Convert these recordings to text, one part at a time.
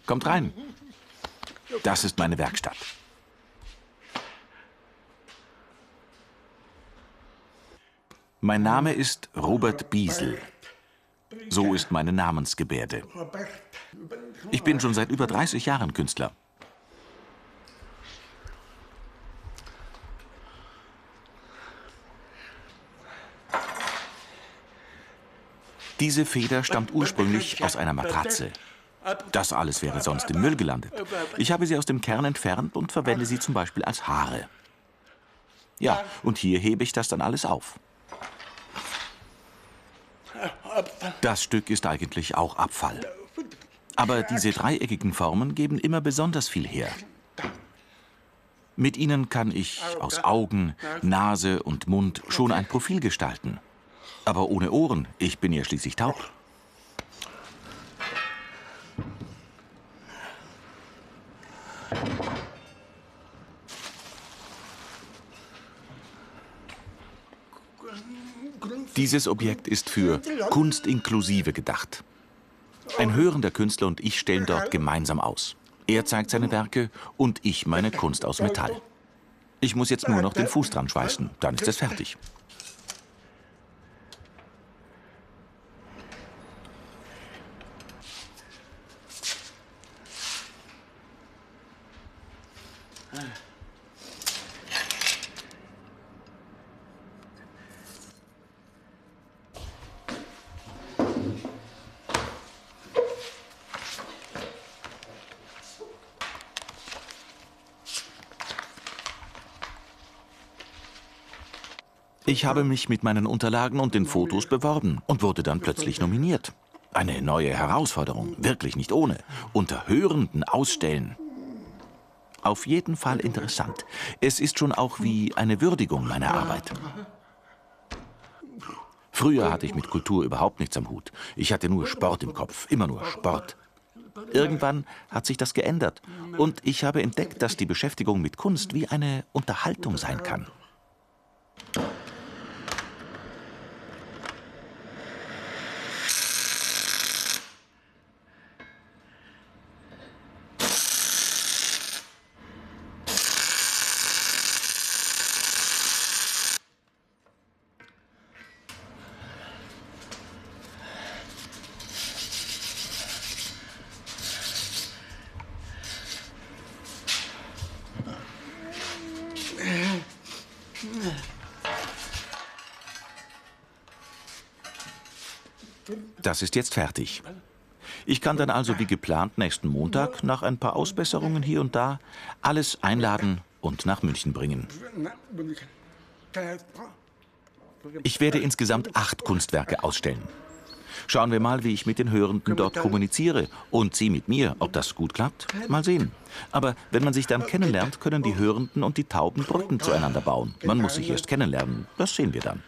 Kommt rein. Das ist meine Werkstatt. Mein Name ist Robert Biesel. So ist meine Namensgebärde. Ich bin schon seit über 30 Jahren Künstler. Diese Feder stammt ursprünglich aus einer Matratze. Das alles wäre sonst im Müll gelandet. Ich habe sie aus dem Kern entfernt und verwende sie zum Beispiel als Haare. Ja, und hier hebe ich das dann alles auf. Das Stück ist eigentlich auch Abfall. Aber diese dreieckigen Formen geben immer besonders viel her. Mit ihnen kann ich aus Augen, Nase und Mund schon ein Profil gestalten. Aber ohne Ohren, ich bin ja schließlich taub. Dieses Objekt ist für Kunstinklusive gedacht. Ein hörender Künstler und ich stellen dort gemeinsam aus. Er zeigt seine Werke und ich meine Kunst aus Metall. Ich muss jetzt nur noch den Fuß dran schweißen, dann ist es fertig. Ich habe mich mit meinen Unterlagen und den Fotos beworben und wurde dann plötzlich nominiert. Eine neue Herausforderung, wirklich nicht ohne. Unter Hörenden ausstellen. Auf jeden Fall interessant. Es ist schon auch wie eine Würdigung meiner Arbeit. Früher hatte ich mit Kultur überhaupt nichts am Hut. Ich hatte nur Sport im Kopf, immer nur Sport. Irgendwann hat sich das geändert und ich habe entdeckt, dass die Beschäftigung mit Kunst wie eine Unterhaltung sein kann. Das ist jetzt fertig. Ich kann dann also wie geplant nächsten Montag, nach ein paar Ausbesserungen hier und da, alles einladen und nach München bringen. Ich werde insgesamt 8 Kunstwerke ausstellen. Schauen wir mal, wie ich mit den Hörenden dort kommuniziere und sie mit mir, ob das gut klappt. Mal sehen. Aber wenn man sich dann kennenlernt, können die Hörenden und die Tauben Brücken zueinander bauen. Man muss sich erst kennenlernen. Das sehen wir dann.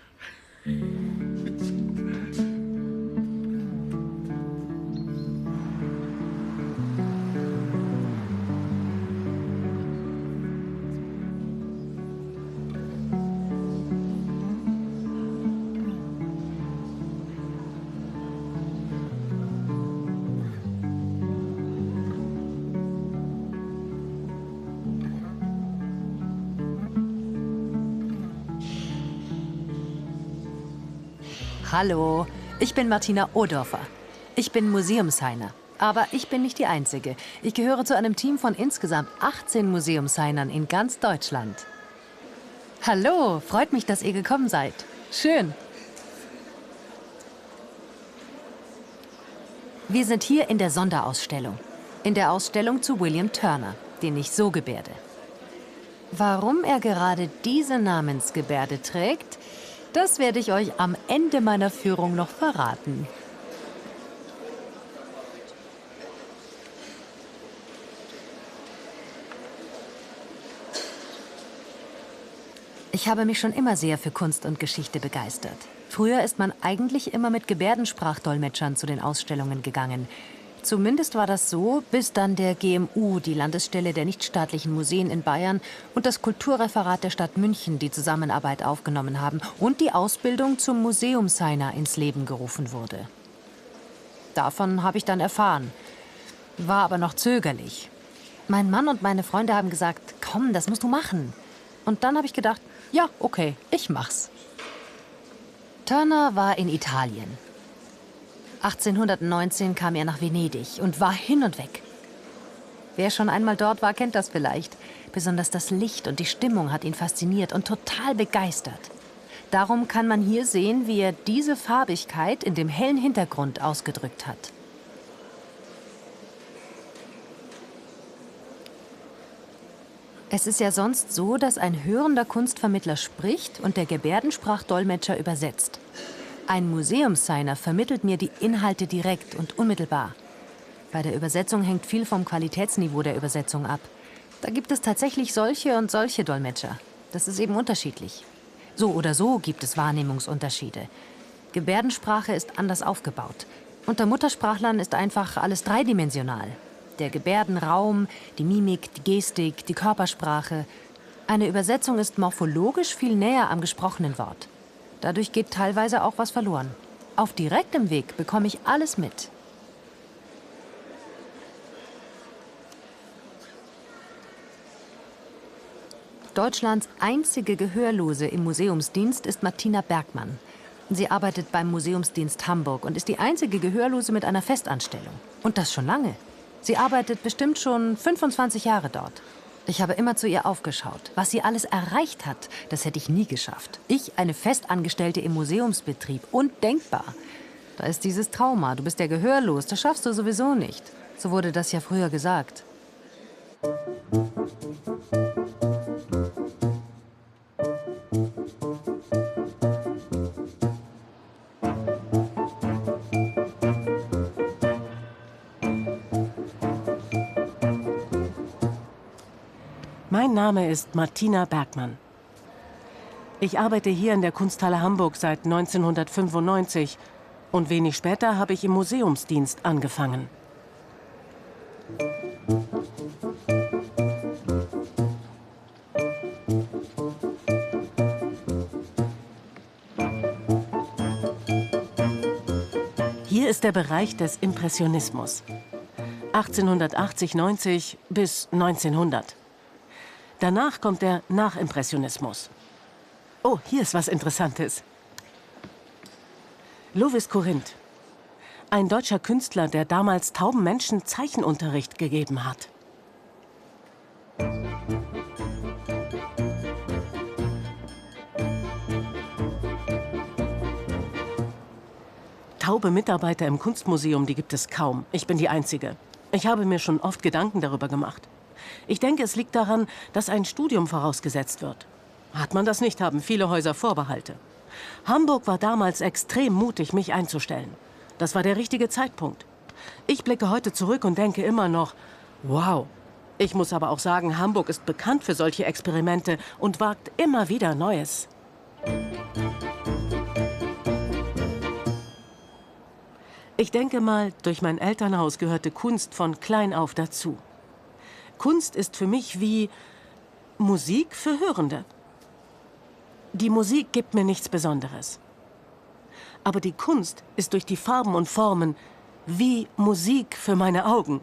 Hallo, ich bin Martina Odorfer. Ich bin Museumsheiner. Aber ich bin nicht die Einzige. Ich gehöre zu einem Team von insgesamt 18 Museumsheinern in ganz Deutschland. Hallo, freut mich, dass ihr gekommen seid. Schön. Wir sind hier in der Sonderausstellung. In der Ausstellung zu William Turner, den ich so gebärde. Warum er gerade diese Namensgebärde trägt, das werde ich euch am Ende meiner Führung noch verraten. Ich habe mich schon immer sehr für Kunst und Geschichte begeistert. Früher ist man eigentlich immer mit Gebärdensprachdolmetschern zu den Ausstellungen gegangen. Zumindest war das so, bis dann der GMU, die Landesstelle der nichtstaatlichen Museen in Bayern, und das Kulturreferat der Stadt München die Zusammenarbeit aufgenommen haben und die Ausbildung zum Museumsheiner ins Leben gerufen wurde. Davon habe ich dann erfahren. war aber noch zögerlich. Mein Mann und meine Freunde haben gesagt, komm, das musst du machen. Und dann habe ich gedacht, ja, okay, ich mach's. Turner war in Italien. 1819 kam er nach Venedig und war hin und weg. Wer schon einmal dort war, kennt das vielleicht. Besonders das Licht und die Stimmung hat ihn fasziniert und total begeistert. Darum kann man hier sehen, wie er diese Farbigkeit in dem hellen Hintergrund ausgedrückt hat. Es ist ja sonst so, dass ein hörender Kunstvermittler spricht und der Gebärdensprachdolmetscher übersetzt. Ein Museumssigner vermittelt mir die Inhalte direkt und unmittelbar. Bei der Übersetzung hängt viel vom Qualitätsniveau der Übersetzung ab. Da gibt es tatsächlich solche und solche Dolmetscher. Das ist eben unterschiedlich. So oder so gibt es Wahrnehmungsunterschiede. Gebärdensprache ist anders aufgebaut. Unter Muttersprachlern ist einfach alles dreidimensional. Der Gebärdenraum, die Mimik, die Gestik, die Körpersprache. Eine Übersetzung ist morphologisch viel näher am gesprochenen Wort. Dadurch geht teilweise auch was verloren. Auf direktem Weg bekomme ich alles mit. Deutschlands einzige Gehörlose im Museumsdienst ist Martina Bergmann. Sie arbeitet beim Museumsdienst Hamburg und ist die einzige Gehörlose mit einer Festanstellung. Und das schon lange. Sie arbeitet bestimmt schon 25 Jahre dort. Ich habe immer zu ihr aufgeschaut. Was sie alles erreicht hat, das hätte ich nie geschafft. Ich, eine Festangestellte im Museumsbetrieb, undenkbar. Da ist dieses Trauma, du bist ja gehörlos, das schaffst du sowieso nicht. So wurde das ja früher gesagt. Mein Name ist Martina Bergmann. Ich arbeite hier in der Kunsthalle Hamburg seit 1995 und wenig später habe ich im Museumsdienst angefangen. Hier ist der Bereich des Impressionismus. 1880-90 bis 1900. Danach kommt der Nachimpressionismus. Oh, hier ist was Interessantes. Lovis Corinth. Ein deutscher Künstler, der damals tauben Menschen Zeichenunterricht gegeben hat. Taube Mitarbeiter im Kunstmuseum, die gibt es kaum. Ich bin die Einzige. Ich habe mir schon oft Gedanken darüber gemacht. Ich denke, es liegt daran, dass ein Studium vorausgesetzt wird. Hat man das nicht, haben viele Häuser Vorbehalte. Hamburg war damals extrem mutig, mich einzustellen. Das war der richtige Zeitpunkt. Ich blicke heute zurück und denke immer noch, wow. Ich muss aber auch sagen, Hamburg ist bekannt für solche Experimente und wagt immer wieder Neues. Ich denke mal, durch mein Elternhaus gehörte Kunst von klein auf dazu. Kunst ist für mich wie Musik für Hörende. Die Musik gibt mir nichts Besonderes. Aber die Kunst ist durch die Farben und Formen wie Musik für meine Augen.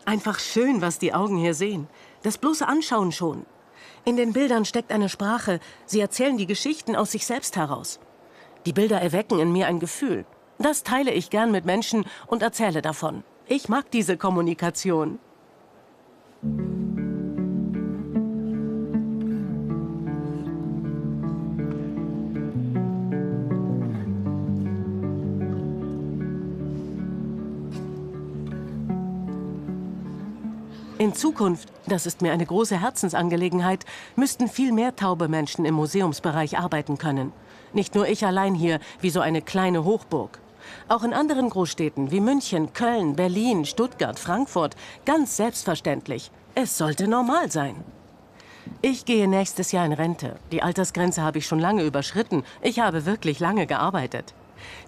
Einfach schön, was die Augen hier sehen. Das bloße Anschauen schon. In den Bildern steckt eine Sprache. Sie erzählen die Geschichten aus sich selbst heraus. Die Bilder erwecken in mir ein Gefühl. Das teile ich gern mit Menschen und erzähle davon. Ich mag diese Kommunikation. In Zukunft, das ist mir eine große Herzensangelegenheit, müssten viel mehr taube Menschen im Museumsbereich arbeiten können. Nicht nur ich allein hier, wie so eine kleine Hochburg. Auch in anderen Großstädten wie München, Köln, Berlin, Stuttgart, Frankfurt, ganz selbstverständlich. Es sollte normal sein. Ich gehe nächstes Jahr in Rente. Die Altersgrenze habe ich schon lange überschritten. Ich habe wirklich lange gearbeitet.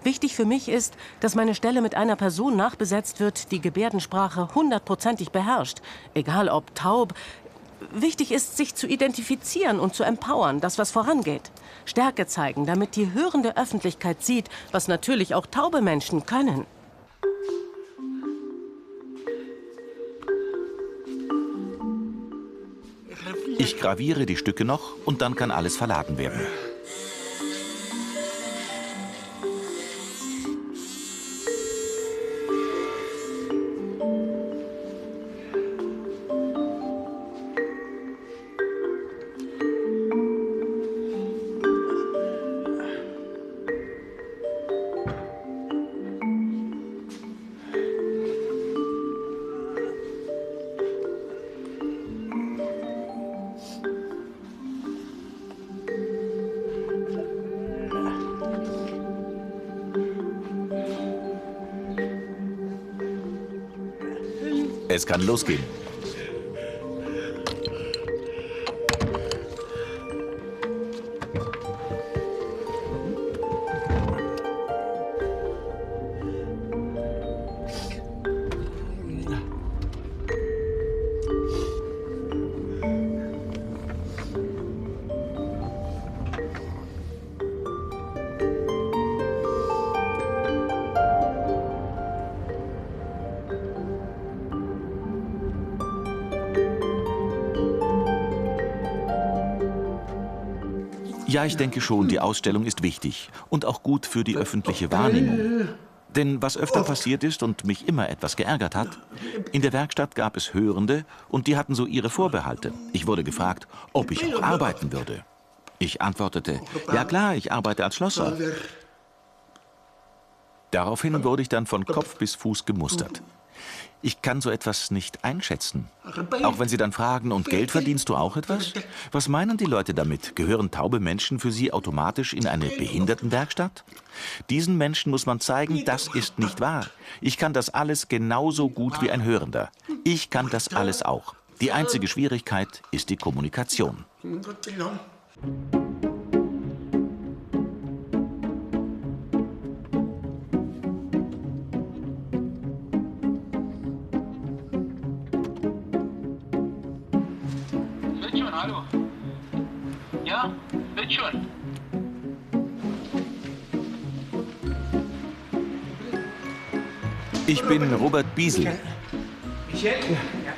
Wichtig für mich ist, dass meine Stelle mit einer Person nachbesetzt wird, die Gebärdensprache 100%ig beherrscht. Egal ob taub, Wichtig ist, sich zu identifizieren und zu empowern, das, was vorangeht. Stärke zeigen, damit die hörende Öffentlichkeit sieht, was natürlich auch taube Menschen können. Ich graviere die Stücke noch und dann kann alles verladen werden. Es kann losgehen. Ja, ich denke schon, die Ausstellung ist wichtig und auch gut für die öffentliche Wahrnehmung. Denn was öfter passiert ist und mich immer etwas geärgert hat, in der Werkstatt gab es Hörende und die hatten so ihre Vorbehalte. Ich wurde gefragt, ob ich auch arbeiten würde. Ich antwortete, ja klar, ich arbeite als Schlosser. Daraufhin wurde ich dann von Kopf bis Fuß gemustert. Ich kann so etwas nicht einschätzen. Auch wenn sie dann fragen, und Geld verdienst du auch etwas? Was meinen die Leute damit? Gehören taube Menschen für sie automatisch in eine Behindertenwerkstatt? Diesen Menschen muss man zeigen, das ist nicht wahr. Ich kann das alles genauso gut wie ein Hörender. Ich kann das alles auch. Die einzige Schwierigkeit ist die Kommunikation. Hallo. Ja, wird schon. Ich bin Robert Biesel. Michel? Ja.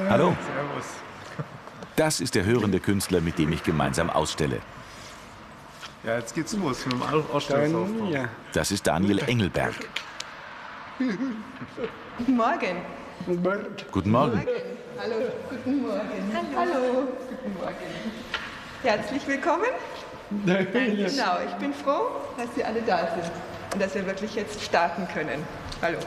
Hallo. Servus. Das ist der hörende Künstler, mit dem ich gemeinsam ausstelle. Ja, jetzt geht's los mit dem Ausstellungsaufbau. Ja. Das ist Daniel Engelberg. Guten Morgen. Guten Morgen. Hallo. Guten Morgen. Hallo. Guten Morgen. Herzlich willkommen. Genau, ich bin froh, dass Sie alle da sind und dass wir wirklich jetzt starten können. Hallo.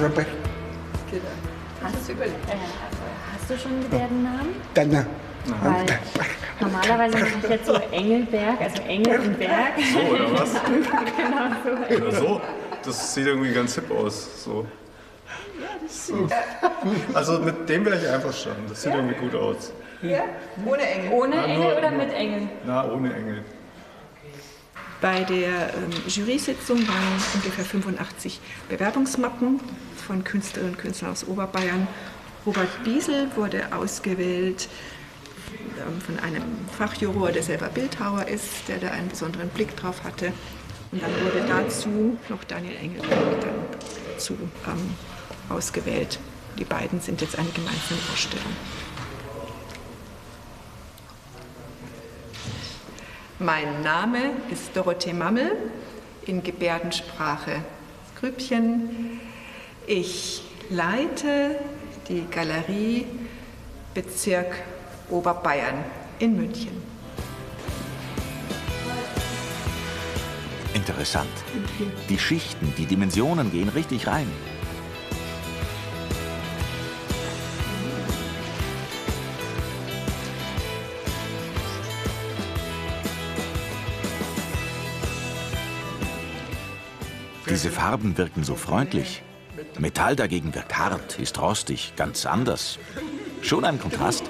Robert. Genau. Hast du schon einen Gebärdennamen? Dana. Weil normalerweise mache ich jetzt so Engelberg, also Engel und Berg. So, oder was? Genau so. Oder so? Das sieht irgendwie ganz hip aus. So. So. Also mit dem wäre ich einverstanden. Das sieht irgendwie gut aus. Ja? Ohne Engel. Ohne Ja, Engel oder mit Engel? Na, ohne Engel. Bei der Jury-Sitzung waren ungefähr 85 Bewerbungsmappen von Künstlerinnen und Künstlern aus Oberbayern. Robert Biesel wurde ausgewählt von einem Fachjuror, der selber Bildhauer ist, der da einen besonderen Blick drauf hatte. Und dann wurde dazu noch Daniel Engelberg dazu ausgewählt. Die beiden sind jetzt eine gemeinsame Ausstellung. Mein Name ist Dorothee Mammel. in Gebärdensprache Grübchen. Ich leite die Galerie Bezirk Oberbayern in München. Interessant. Die Schichten, die Dimensionen gehen richtig rein. Diese Farben wirken so freundlich. Metall dagegen wirkt hart, ist rostig, ganz anders. Schon ein Kontrast.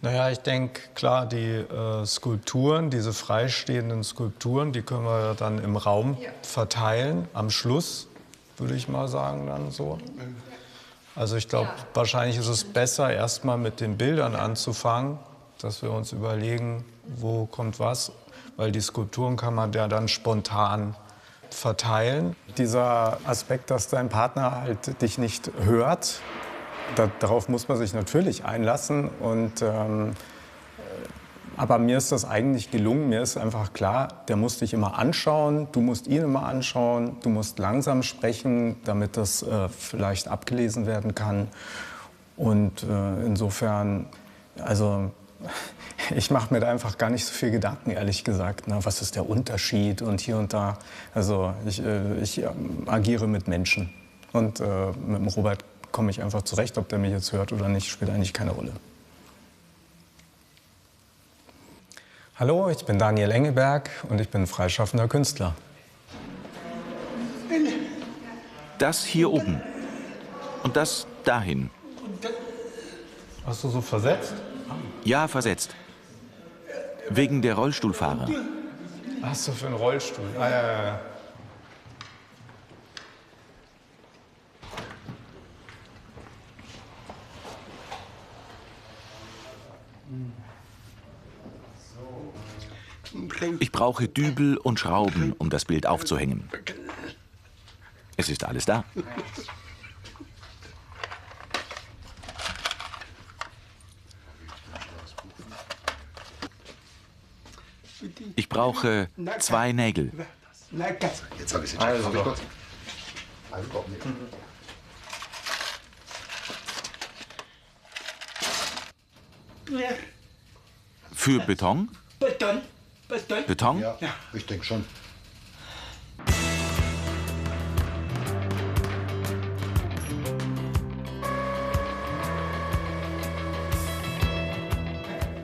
Naja, ich denke, klar, die Skulpturen, diese freistehenden Skulpturen, die können wir dann im Raum verteilen, am Schluss, würde ich mal sagen, dann so. Also ich glaube, wahrscheinlich ist es besser, erstmal mit den Bildern anzufangen, dass wir uns überlegen, wo kommt was, weil die Skulpturen kann man ja dann spontan verteilen. Dieser Aspekt, dass dein Partner halt dich nicht hört, darauf muss man sich natürlich einlassen. Aber mir ist das eigentlich gelungen. Mir ist einfach klar, der muss dich immer anschauen, du musst ihn immer anschauen, du musst langsam sprechen, damit das vielleicht abgelesen werden kann. Und insofern, also ich mache mir da einfach gar nicht so viel Gedanken, ehrlich gesagt. Na, was ist der Unterschied und hier und da. Also ich agiere mit Menschen. Und mit dem Robert komme ich einfach zurecht, ob der mich jetzt hört oder nicht, spielt eigentlich keine Rolle. Hallo, ich bin Daniel Engelberg und ich bin freischaffender Künstler. Das hier oben und das dahin. Hast du so versetzt? Ja, versetzt. Wegen der Rollstuhlfahrer. Was du für einen Rollstuhl? Ah, ja. Ich brauche Dübel und Schrauben, um das Bild aufzuhängen. Es ist alles da. Ich brauche 2 Nägel. Jetzt habe ich es. Für Beton? Beton? Ja, ich denke schon.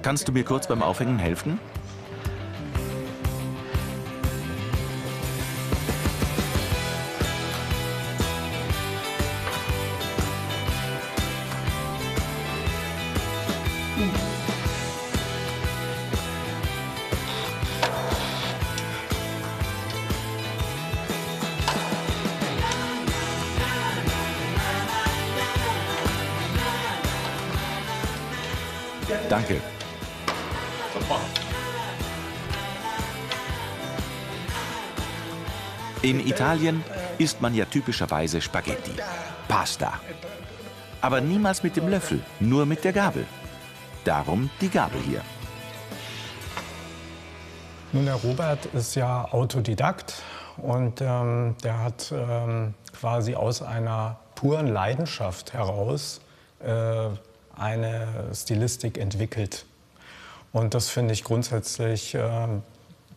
Kannst du mir kurz beim Aufhängen helfen? Danke. In Italien isst man ja typischerweise Spaghetti, Pasta. Aber niemals mit dem Löffel, nur mit der Gabel. Darum die Gabel hier. Nun, der Robert ist ja Autodidakt und der hat quasi aus einer puren Leidenschaft heraus eine Stilistik entwickelt. Und das finde ich grundsätzlich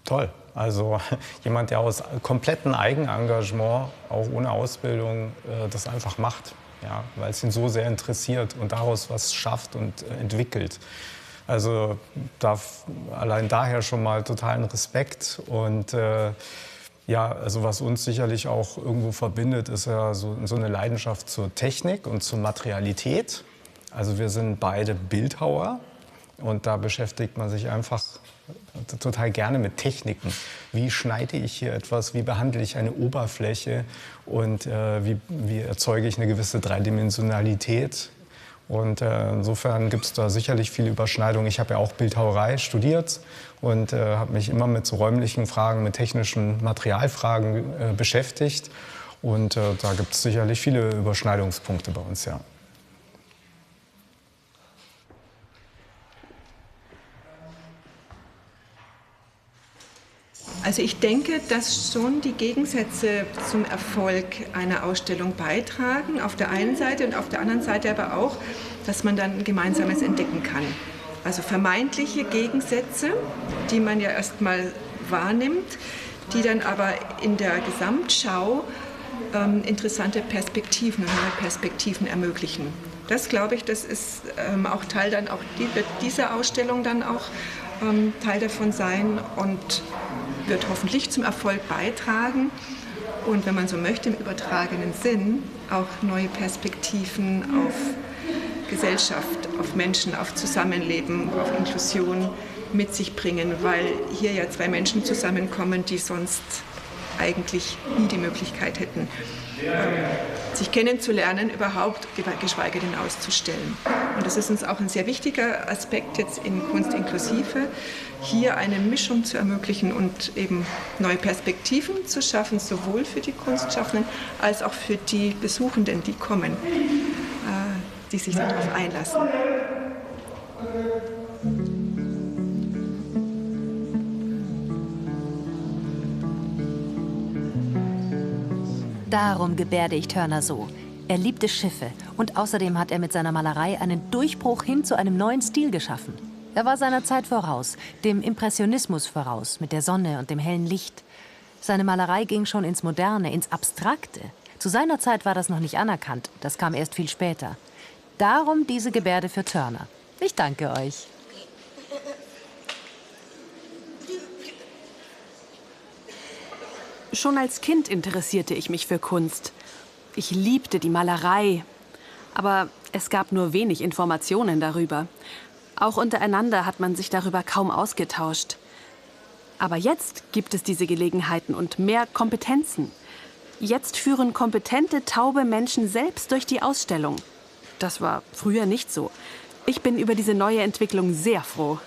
toll. Also jemand, der aus komplettem Eigenengagement, auch ohne Ausbildung, das einfach macht, ja, weil es ihn so sehr interessiert und daraus was schafft und entwickelt. Also allein daher schon mal totalen Respekt. Und ja, also was uns sicherlich auch irgendwo verbindet, ist ja so eine Leidenschaft zur Technik und zur Materialität. Also wir sind beide Bildhauer und da beschäftigt man sich einfach total gerne mit Techniken. Wie schneide ich hier etwas, wie behandle ich eine Oberfläche und wie erzeuge ich eine gewisse Dreidimensionalität. Und insofern gibt es da sicherlich viele Überschneidungen. Ich habe ja auch Bildhauerei studiert und habe mich immer mit so räumlichen Fragen, mit technischen Materialfragen beschäftigt. Und da gibt es sicherlich viele Überschneidungspunkte bei uns, ja. Also ich denke, dass schon die Gegensätze zum Erfolg einer Ausstellung beitragen, auf der einen Seite und auf der anderen Seite aber auch, dass man dann ein Gemeinsames entdecken kann. Also vermeintliche Gegensätze, die man ja erstmal wahrnimmt, die dann aber in der Gesamtschau interessante Perspektiven und neue Perspektiven ermöglichen. Das glaube ich, das ist auch Teil dann auch wird dieser Ausstellung dann auch Teil davon sein und wird hoffentlich zum Erfolg beitragen und wenn man so möchte im übertragenen Sinn auch neue Perspektiven auf Gesellschaft, auf Menschen, auf Zusammenleben, auf Inklusion mit sich bringen, weil hier ja zwei Menschen zusammenkommen, die sonst eigentlich nie die Möglichkeit hätten, sich kennenzulernen, überhaupt, geschweige denn auszustellen. Und das ist uns auch ein sehr wichtiger Aspekt jetzt in Kunst inklusive, hier eine Mischung zu ermöglichen und eben neue Perspektiven zu schaffen, sowohl für die Kunstschaffenden als auch für die Besuchenden, die kommen, die sich darauf einlassen. Darum gebärde ich Turner so. Er liebte Schiffe und außerdem hat er mit seiner Malerei einen Durchbruch hin zu einem neuen Stil geschaffen. Er war seiner Zeit voraus, dem Impressionismus voraus, mit der Sonne und dem hellen Licht. Seine Malerei ging schon ins Moderne, ins Abstrakte. Zu seiner Zeit war das noch nicht anerkannt, das kam erst viel später. Darum diese Gebärde für Turner. Ich danke euch. Schon als Kind interessierte ich mich für Kunst. Ich liebte die Malerei. Aber es gab nur wenig Informationen darüber. Auch untereinander hat man sich darüber kaum ausgetauscht. Aber jetzt gibt es diese Gelegenheiten und mehr Kompetenzen. Jetzt führen kompetente, taube Menschen selbst durch die Ausstellung. Das war früher nicht so. Ich bin über diese neue Entwicklung sehr froh.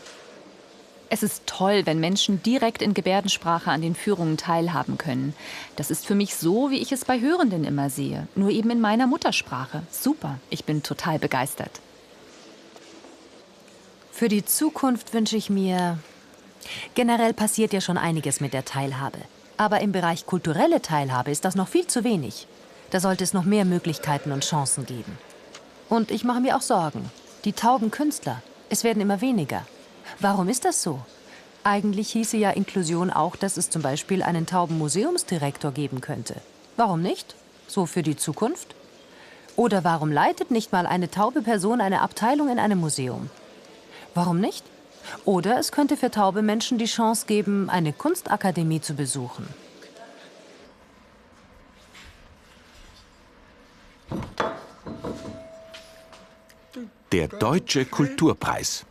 Es ist toll, wenn Menschen direkt in Gebärdensprache an den Führungen teilhaben können. Das ist für mich so, wie ich es bei Hörenden immer sehe. Nur eben in meiner Muttersprache. Super, ich bin total begeistert. Für die Zukunft wünsche ich mir... Generell passiert ja schon einiges mit der Teilhabe. Aber im Bereich kulturelle Teilhabe ist das noch viel zu wenig. Da sollte es noch mehr Möglichkeiten und Chancen geben. Und ich mache mir auch Sorgen. Die tauben Künstler, es werden immer weniger. Warum ist das so? Eigentlich hieße ja Inklusion auch, dass es zum Beispiel einen tauben Museumsdirektor geben könnte. Warum nicht? So für die Zukunft? Oder warum leitet nicht mal eine taube Person eine Abteilung in einem Museum? Warum nicht? Oder es könnte für taube Menschen die Chance geben, eine Kunstakademie zu besuchen. Der Deutsche Kulturpreis.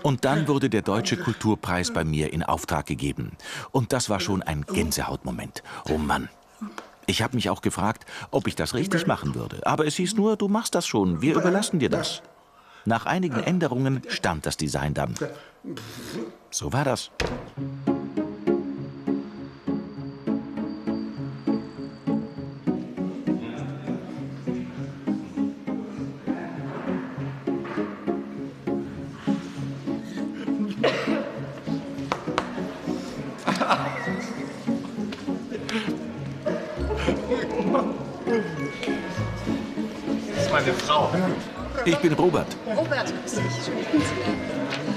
Und dann wurde der Deutsche Kulturpreis bei mir in Auftrag gegeben. Und das war schon ein Gänsehautmoment. Oh Mann. Ich habe mich auch gefragt, ob ich das richtig machen würde. Aber es hieß nur, du machst das schon, wir überlassen dir das. Nach einigen Änderungen stand das Design dann. So war das. Das ist meine Frau. Ich bin Robert. Robert, grüß dich. Schön, dich kennenzulernen.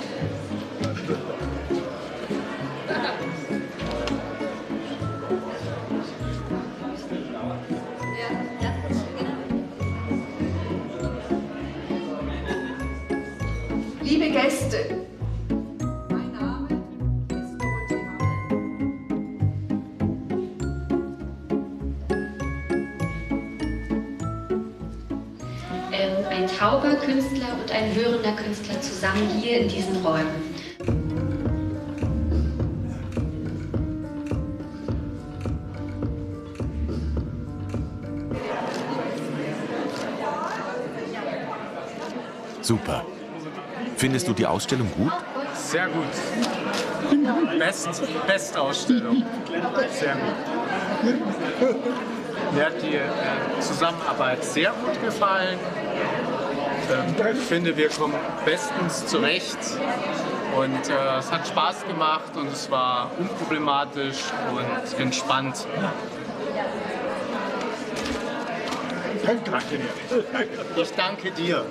Liebe Gäste, mein Name ist Dorothee Hall. Ein tauber Künstler und ein hörender Künstler zusammen hier in diesen Räumen. Super. Findest du die Ausstellung gut? Sehr gut. Bestausstellung. Sehr gut. Mir hat die Zusammenarbeit sehr gut gefallen. Ich finde, wir kommen bestens zurecht. Und es hat Spaß gemacht und es war unproblematisch und entspannt. Ich danke dir.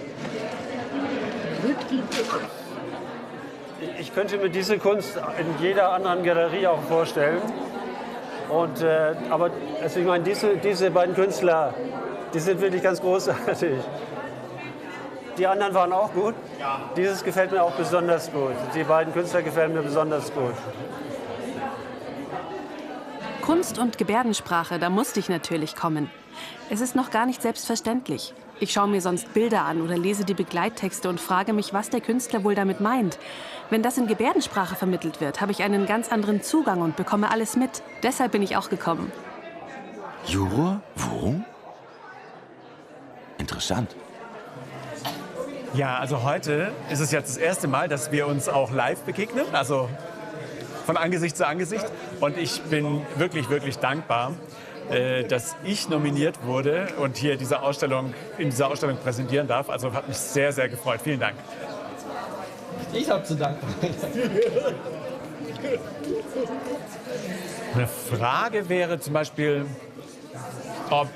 Ich könnte mir diese Kunst in jeder anderen Galerie auch vorstellen. Und, aber also ich meine, diese beiden Künstler, die sind wirklich ganz großartig. Die anderen waren auch gut. Dieses gefällt mir auch besonders gut. Die beiden Künstler gefallen mir besonders gut. Kunst und Gebärdensprache, da musste ich natürlich kommen. Es ist noch gar nicht selbstverständlich. Ich schaue mir sonst Bilder an oder lese die Begleittexte und frage mich, was der Künstler wohl damit meint. Wenn das in Gebärdensprache vermittelt wird, habe ich einen ganz anderen Zugang und bekomme alles mit. Deshalb bin ich auch gekommen. Juror? Wo? Interessant. Ja, also heute ist es jetzt das erste Mal, dass wir uns auch live begegnen, also von Angesicht zu Angesicht. Und ich bin wirklich, wirklich dankbar, dass ich nominiert wurde und hier in dieser Ausstellung präsentieren darf. Also hat mich sehr, sehr gefreut. Vielen Dank. Ich habe zu danken. Eine Frage wäre zum Beispiel, ob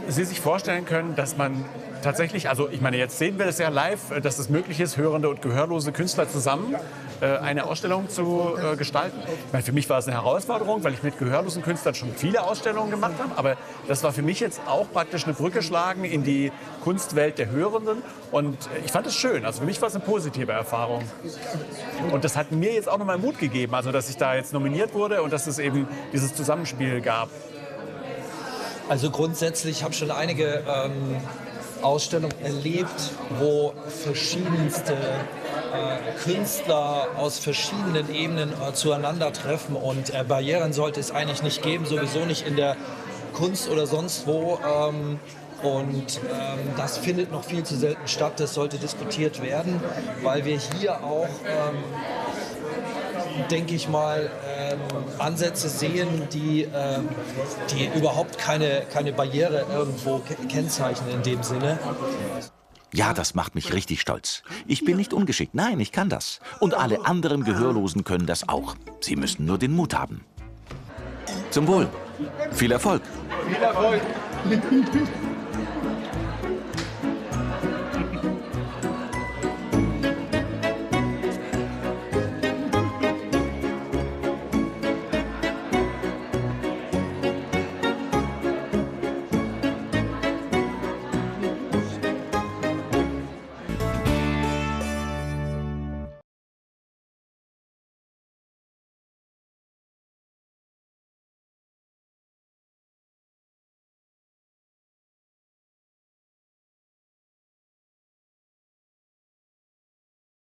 Sie sich vorstellen können, dass man tatsächlich, also ich meine, jetzt sehen wir das ja live, dass es möglich ist, hörende und gehörlose Künstler zusammen eine Ausstellung zu gestalten. Ich meine, für mich war es eine Herausforderung, weil ich mit gehörlosen Künstlern schon viele Ausstellungen gemacht habe. Aber das war für mich jetzt auch praktisch eine Brücke schlagen in die Kunstwelt der Hörenden. Und ich fand es schön. Also für mich war es eine positive Erfahrung. Und das hat mir jetzt auch nochmal Mut gegeben, also dass ich da jetzt nominiert wurde und dass es eben dieses Zusammenspiel gab. Also grundsätzlich habe ich schon einige Ausstellungen erlebt, wo verschiedenste Künstler aus verschiedenen Ebenen zueinander treffen. Und Barrieren sollte es eigentlich nicht geben, sowieso nicht in der Kunst oder sonst wo. Das findet noch viel zu selten statt. Das sollte diskutiert werden, weil wir hier auch, denke ich mal, Ansätze sehen, die überhaupt keine Barriere irgendwo kennzeichnen in dem Sinne. Ja, das macht mich richtig stolz. Ich bin nicht ungeschickt, nein, ich kann das. Und alle anderen Gehörlosen können das auch. Sie müssen nur den Mut haben. Zum Wohl. Viel Erfolg. Viel Erfolg.